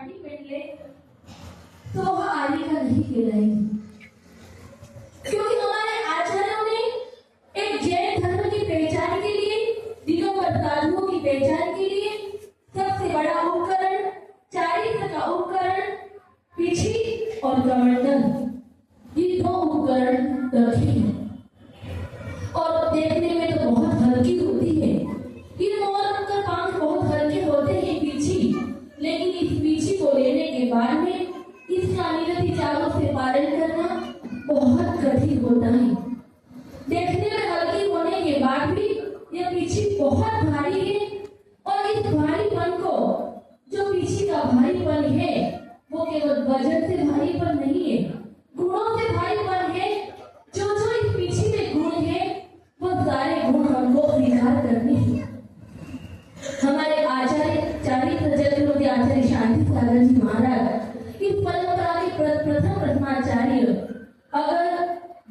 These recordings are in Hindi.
पानी पीट ले तो वह आर्य का नहीं कहलाएगी, क्योंकि हमारे आचार्यों ने एक जैन धर्म की पहचान के लिए, दिगंबर साधुओं की पहचान के लिए सबसे बड़ा उपकरण, चारित्र का उपकरण पीछी और कमंडल, ये दो उपकरण रखे हैं और देखने में तो बहुत हल्की होती है। ये मोर का पंख बहुत हल्के होते हैं पीछी, लेकिन इस पीछी को लेने के बाद में इसका निरति चारों से पालन करना बहुत कठिन होता है। देखने में हल्की होने के बाद भी यह पीछी बहुत भारी है और इस भारीपन को, जो पीछी का भारीपन है, वो केवल वजन से भारीपन नहीं है, गुणों से भारीपन है। जो जो इस पीछी में गुण है वो सारे गुण हमको स्वीकार करने हैं। हमारे आचार्य चारित्र चक्रवर्ती आचार्य शांति सागर जी महाराज इस परंपरा के प्रथम प्रथमाचार्य, अगर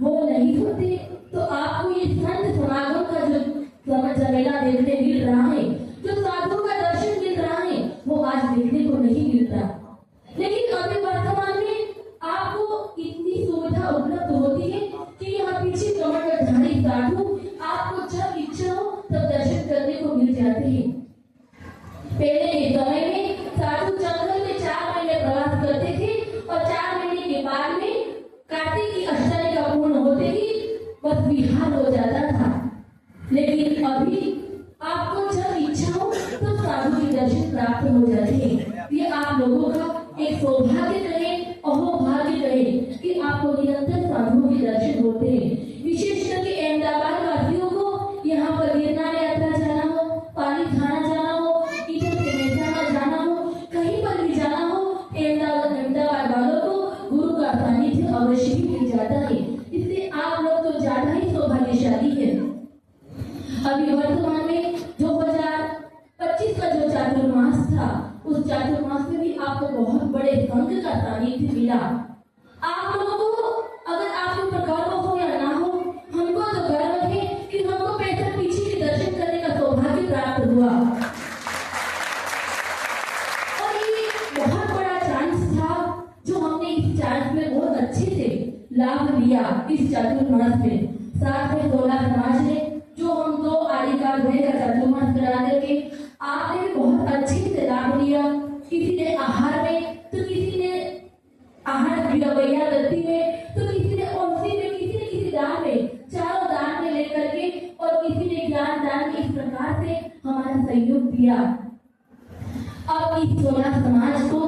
वो नहीं होते तो आपको ये संत समागम का जो मेला देखने मिल रहा है, जो साधुओं का दर्शन मिल रहा है, वो आज देखने को नहीं मिलता। लेकिन अभी वर्तमान में आपको इतनी सुविधा उपलब्ध होती है कि यहाँ पीछे कमंडलधारी साधु आपको जब इच्छा हो तब दर्शन करने को मिल जाते हैं। पहले के समय में साधु जंगल में 4 महीने प्रवास करते थे और 4 महीने के बाद में कार्तिक की अष्टमी का पूर्ण होते ही बस विहार हो जाता था। लेकिन अभी आपको जब इच्छा हो तो साधु के दर्शन प्राप्त हो जाते हैं। ये आप लोगों का एक सौभाग्य रहे, अहोभाग्य रहे कि आपको निरंतर साधुओं के दर्शन होते हैं। विशेष करके अहमदाबाद वासियों को यहाँ पर गिरनार यात्रा जाना हो, पाली थाना जाना हो, इधर से मेहसाना जाना हो, कहीं पर भी जाना हो, अहमदाबाद वालों को गुरु का सानिध्य अवश्य ही मिल जाता है। इसलिए आप लोग तो ज्यादा ही सौभाग्यशाली है। अभी वर्तमान में 2025 का जो चातुर्मास था, उस चातुर्मास में भी आपको बहुत बड़े संघ का सानिध्य मिला। आप लोगों को अगर आपके ऊपर गर्व हो या ना हो, हमको तो गर्व है कि हमको 65 पीछे के दर्शन करने का सौभाग्य प्राप्त हुआ और ये बहुत बड़ा चांस था जो हमने इस चांस में बहुत अच्छे से लाभ लिया। इस चातुर्मास में साथ में 16 समाज ने जो हम 2 आदिकाल का चातुर्मास करा करके आपने भी बहुत अच्छे से लाभ लिया। किसी ने आहार में, तो किसी ने आहार गवैया दत्ती में, तो किसी ने औषधि में, किसी ने किसी दान में, चारों दान में लेकर के, और किसी ने ज्ञान दान के इस प्रकार से हमारा सहयोग दिया। अब इस 16 समाज को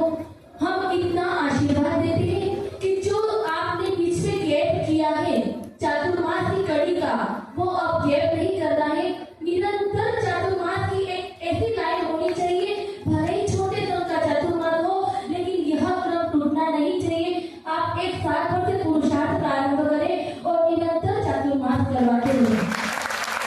हम इतना आशीर्वाद देते हैं कि जो आपने बीच में गैप किया है चातुर्मास की कड़ी का, वो अब गैप नहीं करना है। निरंतर चातुर्मास की एक ऐसी लाइन होनी चाहिए, भले ही छोटे क्रम का चातुर्मास हो, लेकिन यह क्रम टूटना नहीं चाहिए। आप एक साथ